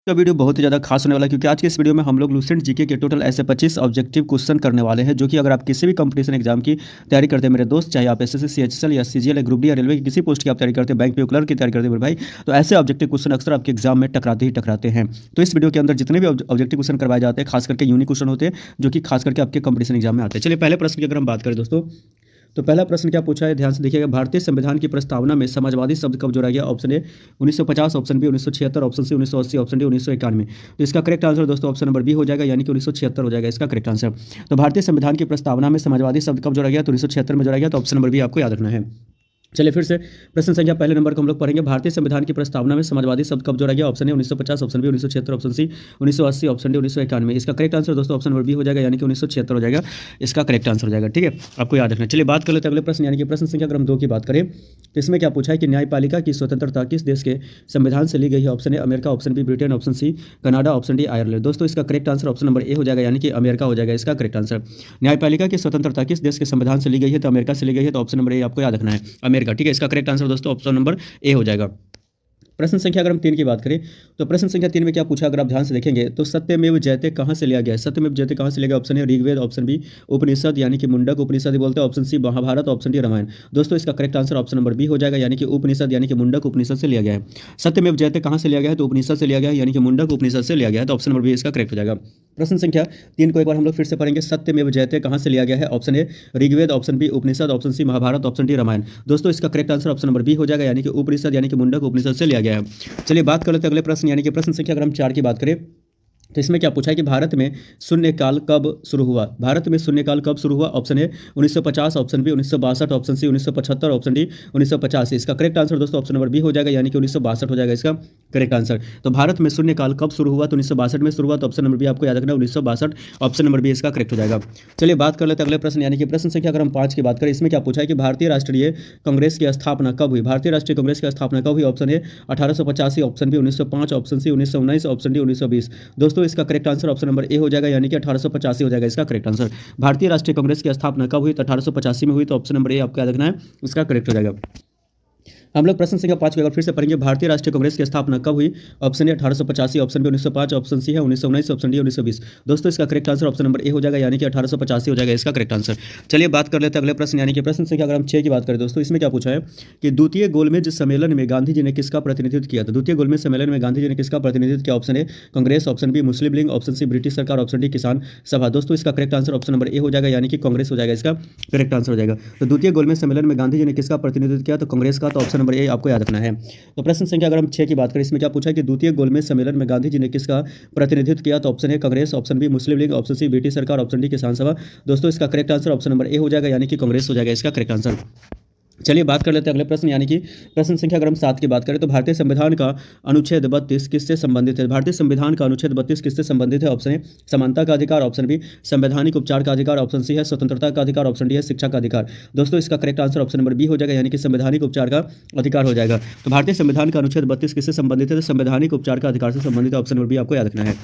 का वीडियो बहुत ही ज़्यादा खास होने वाला है क्योंकि आज के इस वीडियो में हम लोग लुसेंट जीके के टोटल ऐसे 25 ऑब्जेक्टिव क्वेश्चन करने वाले हैं जो कि अगर आप किसी भी कंपटीशन एग्जाम की तैयारी करते हैं मेरे दोस्त, चाहे आप एसएससी सीएचएसएल या सीजीएल या ग्रुप डी या रेलवे की किसी पोस्ट की आप तैयारी करते हैं, बैंक पे क्लर्क की तैयारी करते हैं मेरे भाई, तो ऐसे ऑब्जेक्टिव क्वेश्चन अक्सर आपके एग्जाम में टकराते ही टकराते हैं। तो इस वीडियो के अंदर जितने भी ऑब्जेक्टिव क्वेश्चन करवाए जाते हैं खास करके यूनिक क्वेश्चन होते हैं जो कि खास करके आपके कंपटीशन एग्जाम में आते हैं। चलिए पहले प्रश्न की अगर हम बात करें दोस्तों, तो पहला प्रश्न क्या पूछा है, ध्यान से देखिएगा। भारतीय संविधान की प्रस्तावना में समाजवादी शब्द कब जोड़ा गया? Option A 1950, option B 1976, option C 1980, option D 1991। तो इसका करेक्ट आंसर दोस्तों ऑप्शन नंबर बी हो जाएगा, यानी कि 1976 हो जाएगा इसका करेक्ट आंसर। तो भारतीय संविधान की प्रस्तावना में समाजवादी शब्द कब जोड़ा गया? तो 1976 में जोड़ा गया। तो ऑप्शन नंबर बी आपको याद रखना है। चलिए फिर से प्रश्न संख्या पहले नंबर को हम लोग पढ़ेंगे। भारतीय संविधान की प्रस्तावना में समाजवादी शब्द कब जोड़ा गया? Option A 1950, option B 1976, option C 1980, option D 1991। इसका करेक्ट आंसर दोस्तों ऑप्शन नंबर बी हो जाएगा, यानी कि 1976 हो जाएगा इसका करेक्ट आंसर हो जाएगा। ठीक है, आपको याद रखना। चलिए बात कर लेते हैं अगले प्रश्न, यानी कि प्रश्न संख्या अगर हम 2 की बात करें तो इसमें क्या पूछा है कि न्यायपालिका की स्वतंत्रता किस देश के संविधान से ली गई है? Option A America, option B Britain, option C Canada, option D Ireland. दोस्तों इसका correct answer option number A हो जाएगा, यानी कि अमेरिका हो जाएगा इसका करेक्ट आंसर। न्यायपालिका की स्वतंत्रता किस देश के संविधान से ली गई है? तो अमेरिका से ली गई है। तो ऑप्शन नंबर ए आपको याद रखना है, अमेरिका। ठीक है, इसका करेक्ट आंसर दोस्तों ऑप्शन नंबर ए हो जाएगा। प्रश्न संख्या अगर हम 3 की बात करें तो प्रश्न संख्या 3 में क्या पूछा, अगर आप ध्यान से देखेंगे तो सत्यमेव जयते कहाँ से लिया गया है? सत्यमेव जयते कहाँ से लिया गया? Option A Rigveda, option B Upanishad यानी कि मुंडक उपनिषद बोलते हैं, option C Mahabharata, option D Ramayana. दोस्तों इसका correct answer option number B हो जाएगा, यानी कि उपनिषद यानी कि मुंडक उपनिषद से लिया गया है। सत्यमेव जयते कहाँ से लिया गया है? तो उपनिषद से लिया गया है, यानी कि मुंडक उपनिषद से लिया गया है। तो ऑप्शन नंबर बी इसका करेक्ट हो जाएगा। प्रश्न संख्या 3 को एक बार हम लोग फिर से पढ़ेंगे। सत्यमेव जयते कहाँ से लिया गया है? Option A Rigveda, option B Upanishad, option C Mahabharata, option D Ramayana. दोस्तों इसका correct answer option number B हो जाएगा, यानी कि उपनिषद यानी कि मुंडक उपनिषद से लिया गया है। चलिए बात कर लेते हैं अगले प्रश्न, यानी कि प्रश्न संख्या अगर हम 4 की बात करें तो इसमें क्या पूछा है कि भारत में शून्यकाल कब शुरू हुआ? भारत में शून्यकाल कब शुरू हुआ? Option A 1950, option B 1962, option C 1975, option D 1985। इसका करेक्ट आंसर दोस्तों ऑप्शन नंबर बी हो जाएगा, यानी कि 1962 हो जाएगा इसका करेक्ट आंसर। तो भारत में शून्यकाल कब शुरू हुआ? तो 1962 में शुरू हुआ। तो ऑप्शन नंबर बी आपको याद रखना, 1962 ऑप्शन नंबर बी इसका करेक्ट हो जाएगा। चलिए बात कर लेते हैं अगले प्रश्न, यानी कि प्रश्न संख्या अगर हम 5 की बात करें, इसमें क्या पूछा है कि भारतीय राष्ट्रीय कांग्रेस की स्थापना कब हुई? भारतीय राष्ट्रीय कांग्रेस की स्थापना कब हुई? Option A 1885, option B 1905, option C 1919, option D 1920। दोस्तों इसका correct answer option number A हो जाएगा, यानी कि 1885 हो जाएगा इसका करेक्ट आंसर। भारतीय राष्ट्रीय कांग्रेस की स्थापना कब हुई? तो 1885 में हुई। तो ऑप्शन नंबर ए आपको याद रखना है, इसका करेक्ट हो जाएगा। हम लोग प्रश्न संख्या 5 को एक बार फिर से पढ़ेंगे। भारतीय राष्ट्रीय कांग्रेस की स्थापना कब हुई? Option A 1885, option B 1905, option C है 1919, ऑप्शन डी 1920। दोस्तों इसका correct answer option number A हो जाएगा, यानी कि 1885 हो जाएगा इसका करेक्ट आंसर। चलिए बात कर लेते हैं अगले प्रश्न, यानी कि प्रश्न संख्या अगर हम 6 की बात करें दोस्तों, इसमें क्या पूछा है कि द्वितीय गोलमेज सम्मेलन में गांधी जी ने किसका प्रतिनिधित्व किया? तो द्वितीय गोलमेज सम्मेलन में गांधी जी ने किसका प्रतिनिधित्व किया? Option A Congress, option B Muslim League, option C British सरकार, ऑप्शन डी किसान सभा। दोस्तों इसका correct answer option number A हो जाएगा, यानी कि कांग्रेस हो जाएगा इसका करेक्ट आंसर हो जाएगा। तो द्वितीय गोलमेज सम्मेलन में गांधी जी ने किसका प्रतिनिधित्व किया? तो कांग्रेस का। तो ऑप्शन नंबर ए आपको याद रखना है। तो प्रश्न संख्या अगर हम 6 की बात करें, इसमें क्या पूछा है कि द्वितीय गोलमेज सम्मेलन में गांधी जी ने किसका प्रतिनिधित्व किया? तो option A Congress, option B Muslim League, option C British सरकार, ऑप्शन डी किसान सभा। दोस्तों इसका correct answer option number A हो जाएगा, यानी कि कांग्रेस हो जाएगा इसका करेक्ट आंसर। चलिए बात कर लेते हैं अगले प्रश्न, यानी कि प्रश्न संख्या अगर हम 7 की बात करें तो भारतीय संविधान का अनुच्छेद 32 किससे संबंधित है? भारतीय संविधान का अनुच्छेद 32 किससे संबंधित है? ऑप्शन ए समानता का अधिकार, ऑप्शन बी संवैधानिक उपचार का अधिकार, ऑप्शन सी है स्वतंत्रता का अधिकार, ऑप्शन डी है शिक्षा का अधिकार। दोस्तों इसका correct answer option number B हो जाएगा, यानी कि संवैधानिक उपचार का अधिकार हो जाएगा। तो भारतीय संविधान का अनुच्छेद 32 किससे संबंधित है? तो संवैधानिक उपचार का अधिकार से संबंधित, ऑप्शन नंबर बी आपको याद रखना है।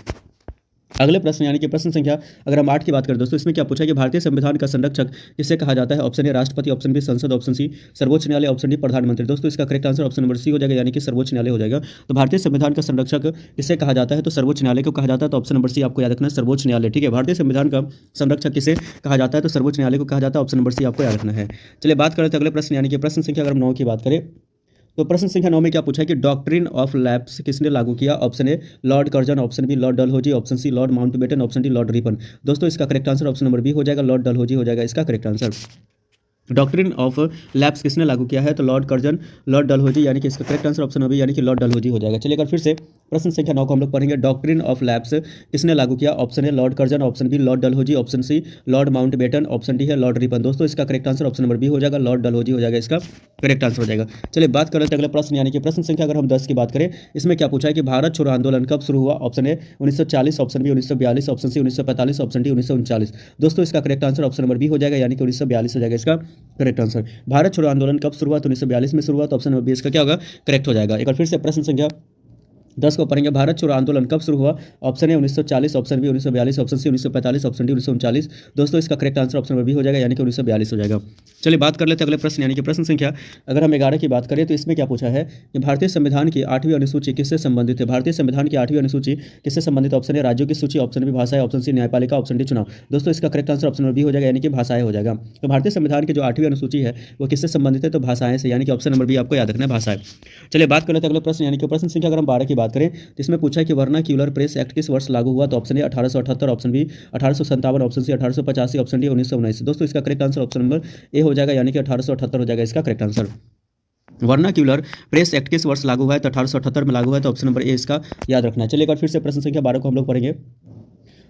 अगले प्रश्न, यानी कि प्रश्न संख्या अगर हम 8 की बात करें दोस्तों, इसमें क्या पूछा है कि भारतीय संविधान का संरक्षक किसे कहा जाता है? ऑप्शन ए राष्ट्रपति, ऑप्शन बी संसद, ऑप्शन सी सर्वोच्च न्यायालय, ऑप्शन डी प्रधानमंत्री। दोस्तों इसका correct answer option number C हो जाएगा, यानी कि सर्वोच्च न्यायालय हो जाएगा। तो भारतीय संविधान का संरक्षक किसे कहा जाता है? तो सर्वोच्च न्यायालय को कहा जाता है। तो ऑप्शन नंबर सी आपको याद रखना है, सर्वोच्च न्यायालय। ठीक है, भारतीय संविधान का संरक्षक किसे कहा जाता है? तो सर्वोच्च न्यायालय को कहा जाता है। ऑप्शन नंबर सी आपको याद रखना है। चलिए बात करते हैं अगले प्रश्न, यानी कि प्रश्न संख्या अगर हम 9 की बात करें तो प्रश्न संख्या 9 में क्या पूछा है कि डॉक्ट्रिन ऑफ लैप्स किसने लागू किया? Option A Lord Curzon, option B Lord Dalhousie, option C Lord Mountbatten, option D Lord Ripon. दोस्तों इसका correct answer option number B हो जाएगा, लॉर्ड डलहौजी हो जाएगा इसका correct answer. Doctrine of lapse किसने लागू किया है? तो लॉर्ड कर्जन, लॉर्ड डलहौजी, यानी कि इसका करेक्ट आंसर ऑप्शन नंबर यानी कि लॉर्ड डलहौजी हो जाएगा। चलिए अगर फिर से प्रश्न संख्या 9 को हम लोग पढ़ेंगे। डॉक्ट्रिन ऑफ लैप्स किसने लागू किया? Option A Lord Curzon, option B Lord Dalhousie, option C Lord Mountbatten, option D है लॉर्ड रिपन। दोस्तों इसका correct answer option number B हो जाएगा, लॉर्ड डलहौजी हो जाएगा इसका करेक्ट आंसर हो जाएगा। चलिए बात कर लेते हैं अगले प्रश्न, यानी कि प्रश्न संख्या अगर हम 10 की बात करें, इसमें क्या पूछा है कि भारत छोड़ो आंदोलन कब शुरू हुआ? Option A 1940, option B 1942, option C 1945, option D 1939। दोस्तों इसका correct answer option number B हो जाएगा, यानी कि 1942 हो जाएगा इसका करेक्ट आंसर। भारत छोड़ो आंदोलन कब शुरू हुआ? तो 1942 में शुरू हुआ। तो ऑप्शन नंबर बी इसका क्या होगा? करेक्ट हो जाएगा। एक बार फिर से प्रश्न संख्या 10 को पढ़ेंगे, भारत छोड़ो आंदोलन कब शुरू हुआ? Option A 1940, option B 1942, option C 1945, option D 1939। दोस्तों इसका correct answer option number B हो जाएगा, यानी कि 1942 हो जाएगा। चलिए बात कर लेते हैं अगले प्रश्न, यानी कि प्रश्न संख्या अगर हम 11 की बात करें तो इसमें क्या पूछा है कि भारतीय संविधान की 8वीं अनुसूची किससे संबंधित है? भारतीय संविधान की 8वीं अनुसूची किससे संबंधित? ऑप्शन ए राज्यों की सूची, ऑप्शन बी भाषाएं, ऑप्शन सी न्यायपालिका, ऑप्शन डी चुनाव। दोस्तों इसका correct answer option number B हो जाएगा, यानी कि भाषाएं हो जाएगा। तो भारतीय संविधान की जो 8वीं अनुसूची है वो किससे संबंधित है? तो भाषाएं से, यानी कि ऑप्शन नंबर बी आपको याद रखना है, भाषाएं। चलिए बात कर लेते हैं अगले प्रश्न, यानी कि प्रश्न संख्या अगर हम 12 की बात करें तो इसमें पूछा है कि वर्नाक्यूलर प्रेस एक्ट किस वर्ष लागू हुआ? तो option A 1878, option B 1857, option C 1885, option D 1919। दोस्तों इसका correct answer option number A हो जाएगा, यानी कि 1878 हो जाएगा इसका correct answer. Vernacular press act किस वर्ष लागू हुआ है? तो 1878 में लागू हुआ है, तो ऑप्शन नंबर ए इसका याद रखना है। चलिए एक बार फिर से प्रश्न संख्या 12 को हम लोग पढ़ेंगे।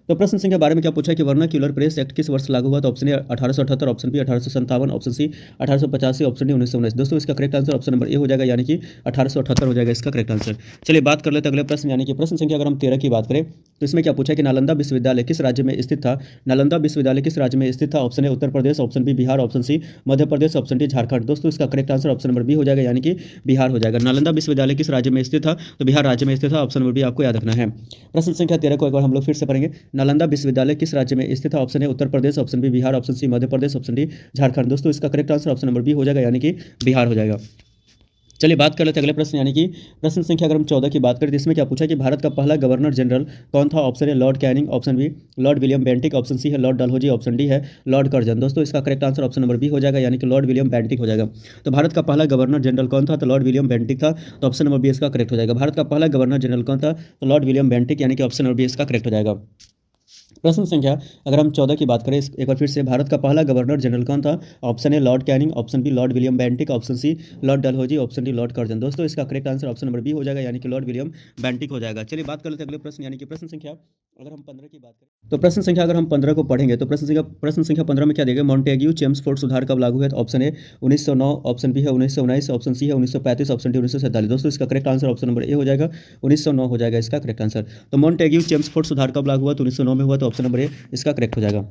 तो प्रश्न संख्या 12 में क्या पूछा है कि वर्नाक्यूलर प्रेस एक्ट किस वर्ष लागू हुआ? तो option A 1878, option B 1857, option C 1885, option D 1919। दोस्तों इसका correct answer option number A हो जाएगा, यानी कि 1878 हो जाएगा इसका करेक्ट आंसर। चलिए बात कर लेते हैं अगले प्रश्न, यानी कि प्रश्न संख्या अगर हम 13 की बात करें तो इसमें क्या पूछा है कि नालंदा विश्वविद्यालय किस राज्य में स्थित था? नालंदा विश्वविद्यालय किस राज्य में स्थित था? Option A Uttar Pradesh, option B Bihar, option C Madhya Pradesh, option D Jharkhand. दोस्तों इसका correct answer option number B हो जाएगा, यानी कि बिहार हो जाएगा। नालंदा विश्वविद्यालय किस राज्य में स्थित था? तो बिहार राज्य में स्थित था, ऑप्शन नंबर बी आपको याद रखना है। प्रश्न संख्या 13 को एक बार हम लोग फिर से पढ़ेंगे। नालंदा विश्वविद्यालय किस राज्य में स्थित है? Option A Uttar Pradesh, option B Bihar, option C Madhya Pradesh, option D Jharkhand. दोस्तों इसका correct answer option number B हो जाएगा, यानी कि बिहार हो जाएगा। चलिए बात कर लेते हैं अगले प्रश्न, यानी कि प्रश्न संख्या अगर हम 14 की बात करें तो इसमें क्या पूछा है कि भारत का पहला गवर्नर जनरल कौन था? Option A Lord Canning, option B Lord William Bentinck, option C है लॉर्ड डलहौजी, ऑप्शन डी है लॉर्ड कर्जन। दोस्तों इसका correct answer option number B हो जाएगा, यानी कि लॉर्ड विलियम बेंटिक हो जाएगा। तो भारत का पहला गवर्नर जनरल कौन था? तो लॉर्ड विलियम बेंटिक था, तो ऑप्शन नंबर बी इसका करेक्ट हो जाएगा। भारत का पहला गवर्नर जनरल कौन था? तो लॉर्ड विलियम बेंटिक, यानी कि ऑप्शन नंबर बी इसका करेक्ट हो जाएगा। प्रश्न संख्या अगर हम 14 की बात करें एक बार फिर से, भारत का पहला गवर्नर जनरल कौन था? Option A Lord Canning, option B Lord William Bentinck, option C Lord Dalhousie, option D Lord Curzon. दोस्तों इसका correct answer option number B हो जाएगा, यानी कि लॉर्ड विलियम बेंटिक हो जाएगा। चलिए बात कर लेते हैं अगले प्रश्न, यानी कि प्रश्न संख्या अगर हम 15 की बात करें तो प्रश्न संख्या अगर हम 15 को पढ़ेंगे तो प्रश्न संख्या 15 में क्या देगा? मॉन्टेग्यू चेम्सफोर्ड सुधार कब लागू है? तो ऑप्शन ए 1909, ऑप्शन बी है 1919, ऑप्शन सी है 1935, ऑप्शन डी 1947। दोस्तों इसका correct answer option number A हो जाएगा, 1909 हो जाएगा इसका करेक्ट आंसर। तो मॉन्टेग्यू चेम्सफोर्ड सुधार कब लागू हुआ? तो 1909 में हुआ, तो ऑप्शन नंबर ए इसका करेक्ट हो जाएगा।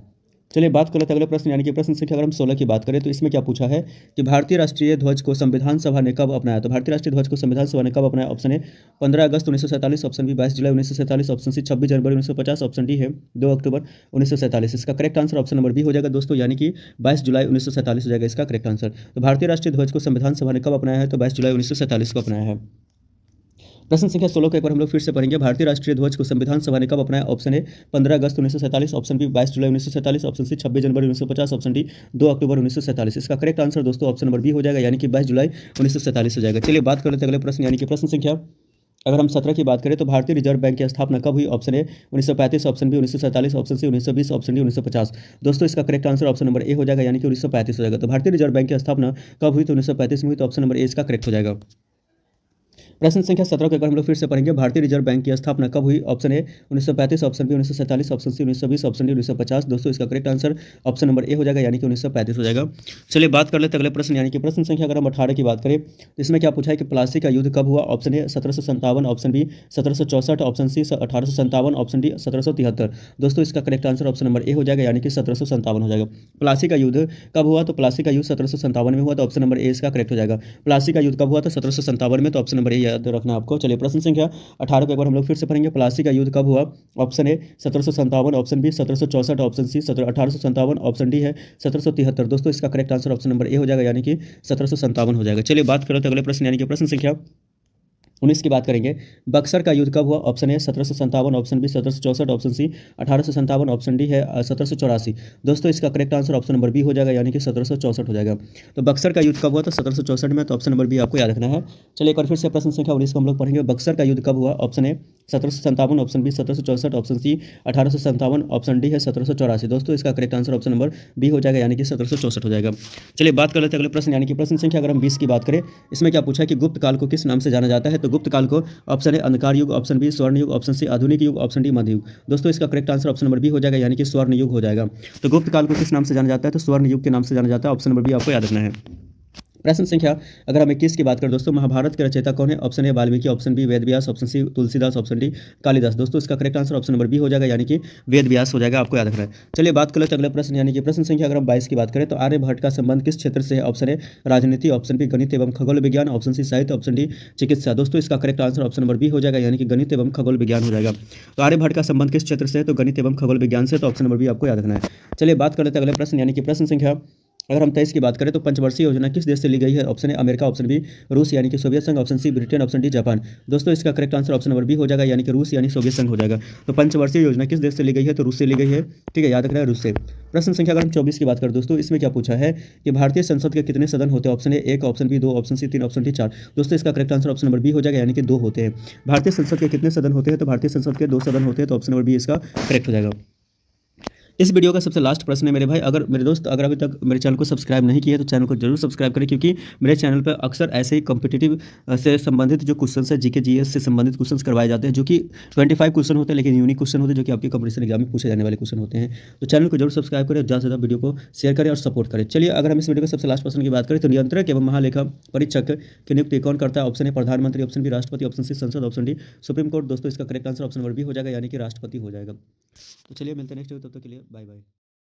चलिए बात कर लेते हैं अगले प्रश्न, यानी कि प्रश्न संख्या अगर हम 16 की बात करें तो इसमें क्या पूछा है कि भारतीय राष्ट्रीय ध्वज को संविधान सभा ने कब अपनाया? तो भारतीय राष्ट्रीय ध्वज को संविधान सभा ने कब अपनाया? ऑप्शन ए 15 अगस्त 1947, ऑप्शन बी 22 जुलाई 1947, ऑप्शन सी 26 जनवरी 1950, ऑप्शन डी है 2 अक्टूबर 1947। इसका correct answer option number B हो जाएगा दोस्तों, यानी कि 22 जुलाई 1947 हो जाएगा इसका करेक्ट आंसर। तो भारतीय राष्ट्रीय ध्वज को संविधान सभा ने कब अपनाया है? तो 22 जुलाई 1947 को अपनाया है। प्रश्न संख्या 16 को एक बार हम लोग फिर से पढ़ेंगे। भारतीय राष्ट्रीय ध्वज को संविधान सभा ने कब अपनाया? ऑप्शन ए 15 अगस्त 1947, ऑप्शन बी 22 जुलाई 1947, ऑप्शन सी 26 जनवरी 1950, ऑप्शन डी 2 अक्टूबर 1947। इसका करेक्ट आंसर दोस्तों ऑप्शन नंबर बी हो जाएगा, यानी कि 22 जुलाई 1947 हो जाएगा। चलिए बात कर लेते हैं अगले प्रश्न, यानी कि प्रश्न संख्या अगर हम 17 की बात करें तो भारतीय रिजर्व बैंक की स्थापना कब हुई? Option A 1935, option B 1947, option C 1920, option D 1950। दोस्तों इसका correct answer option number A हो जाएगा, यानी कि 1935 हो जाएगा। तो भारतीय रिजर्व बैंक की स्थापना कब हुई? तो 1935 में हुई, तो ऑप्शन नंबर ए इसका करेक्ट हो जाएगा। प्रश्न संख्या 17 को एक बार हम लोग फिर से पढ़ेंगे। भारतीय रिजर्व बैंक की स्थापना कब हुई? Option A 1935, option B 1947, option C 1920, option D 1950। दोस्तों इसका correct answer option number A हो जाएगा, यानी कि 1935 हो जाएगा। चलिए बात कर लेते हैं अगले प्रश्न, यानी कि प्रश्न संख्या अगर हम 18 की बात करें तो इसमें क्या पूछा है कि प्लासी का युद्ध कब हुआ? Option A 1757, option B 1764, option C 1857, option D 1773। दोस्तों इसका correct answer option number A हो जाएगा, यानी कि 1757 हो जाएगा। प्लासी का युद्ध कब हुआ? तो प्लासी का युद्ध 1757 में हुआ, तो ऑप्शन नंबर ए इसका करेक्ट हो जाएगा। प्लासी का युद्ध कब हुआ? तो 1757 में, तो ऑप्शन नंबर ए याद रखना आपको। चलिए प्रश्न संख्या 18 को एक बार हम लोग फिर से पढ़ेंगे। प्लासी का युद्ध कब हुआ? Option A 1757, option B 1764, option C 1857, option D है 1773। दोस्तों इसका correct answer option number A हो जाएगा, यानी कि 1757 हो जाएगा। चलिए बात करें तो अगले प्रश्न, यानी कि प्रश्न संख्या 19 की बात करेंगे। बक्सर का युद्ध कब हुआ? Option A 1757, option B 1764, option C 1857, option D है 1784। दोस्तों इसका correct answer option number B हो जाएगा, यानी कि 1764 हो जाएगा। तो बक्सर का युद्ध कब हुआ? तो 1764 में, तो ऑप्शन नंबर बी आपको याद रखना है। चलिए एक बार फिर से प्रश्न संख्या 19 को हम लोग पढ़ेंगे। बक्सर का युद्ध कब हुआ? Option A 1757, option B 1764, option C 1857, option D है 1784। दोस्तों इसका correct answer option number B हो जाएगा, यानी कि 1764 हो जाएगा। चलिए बात कर लेते हैं अगले प्रश्न, यानी कि प्रश्न संख्या अगर हम 20 की बात करें, इसमें क्या पूछा है कि गुप्त काल को किस नाम से जाना जाता है? तो गुप्त काल को ऑप्शन ए अंधकार युग, ऑप्शन बी स्वर्ण युग, ऑप्शन सी आधुनिक युग, ऑप्शन डी मध्य युग। दोस्तों इसका correct answer option number B हो जाएगा, यानी कि स्वर्ण युग हो जाएगा। तो गुप्त काल को किस नाम से जाना जाता है? तो स्वर्ण युग के नाम से जाना जाता है। ऑप्शन नंबर बी आपको याद रखना है। प्रश्न संख्या अगर हम 21 की बात करें दोस्तों, महाभारत के रचयिता कौन है? Option A Valmiki, option B Ved Vyas, option C Tulsidas, option D Kalidas. दोस्तों इसका correct answer option number B हो जाएगा, यानी कि वेद व्यास हो जाएगा, आपको याद रखना है। चलिए बात कर लेते हैं अगला प्रश्न, यानी कि प्रश्न संख्या अगर हम 22 की बात करें तो आर्यभट्ट का संबंध किस क्षेत्र से है? ऑप्शन ए राजनीति, ऑप्शन बी गणित एवं खगोल विज्ञान, ऑप्शन सी साहित्य, ऑप्शन डी चिकित्सा। दोस्तों इसका correct answer option number B हो जाएगा, यानी कि गणित एवं खगोल विज्ञान हो जाएगा। तो आर्यभट्ट का संबंध किस क्षेत्र से है? तो गणित एवं खगोल विज्ञान से, तो ऑप्शन नंबर बी आपको याद रखना है। चलिए बात कर लेते हैं अगले प्रश्न, यानी कि प्रश्न संख्या अगर हम 23 की बात करें तो पंचवर्षीय योजना किस देश से ली गई है? Option A America, option B रूस यानी कि सोवियत संघ, option C Britain, option D Japan. दोस्तों इसका correct answer option number B हो जाएगा, यानी कि रूस यानी सोवियत संघ हो जाएगा। तो पंचवर्षीय योजना किस देश से ली गई है? तो रूस से ली गई है, ठीक है, याद रखना है, रूस से। प्रश्न संख्या अगर हम 24 की बात करें दोस्तों, इसमें क्या पूछा है कि भारतीय संसद के कितने सदन होते हैं? Option A 1, option B 2, option C 3, option D 4। दोस्तों इसका correct answer option number B हो जाएगा, यानी कि 2 होते हैं। भारतीय संसद के कितने सदन होते हैं? तो भारतीय संसद के 2 सदन होते हैं, तो ऑप्शन नंबर बी इसका करेक्ट हो जाएगा। इस वीडियो का सबसे लास्ट प्रश्न है मेरे भाई, अगर मेरे दोस्त अगर अभी तक मेरे चैनल को सब्सक्राइब नहीं किया है तो चैनल को जरूर सब्सक्राइब करें, क्योंकि मेरे चैनल पर अक्सर ऐसे ही कॉम्पिटिटिव से संबंधित जो क्वेश्चन है, जीके जीएस से संबंधित क्वेश्चन करवाए जाते हैं, जो कि 25 क्वेश्चन होते हैं, लेकिन यूनिक क्वेश्चन होते हैं, जो कि आपके कंपटीशन एग्जाम में पूछे जाने वाले क्वेश्चन होते हैं। तो चैनल को जरूर सब्सक्राइब करें, ज़्यादा से ज़्यादा वीडियो को शेयर करें और सपोर्ट करें। चलिए अगर हम इस वीडियो के सबसे लास्ट प्रश्न की बात करें तो नियंत्रक एवं महालेखा परीक्षक की नियुक्ति कौन करता है? ऑप्शन ए प्रधानमंत्री, ऑप्शन बी राष्ट्रपति, ऑप्शन सी संसद, ऑप्शन डी सुप्रीम कोर्ट। दोस्तों इसका correct answer option number B हो जाएगा, यानी कि राष्ट्रपति हो जाएगा। तो चलिए मिलते हैं नेक्स्ट वीडियो, तब तक के लिए बाय बाय।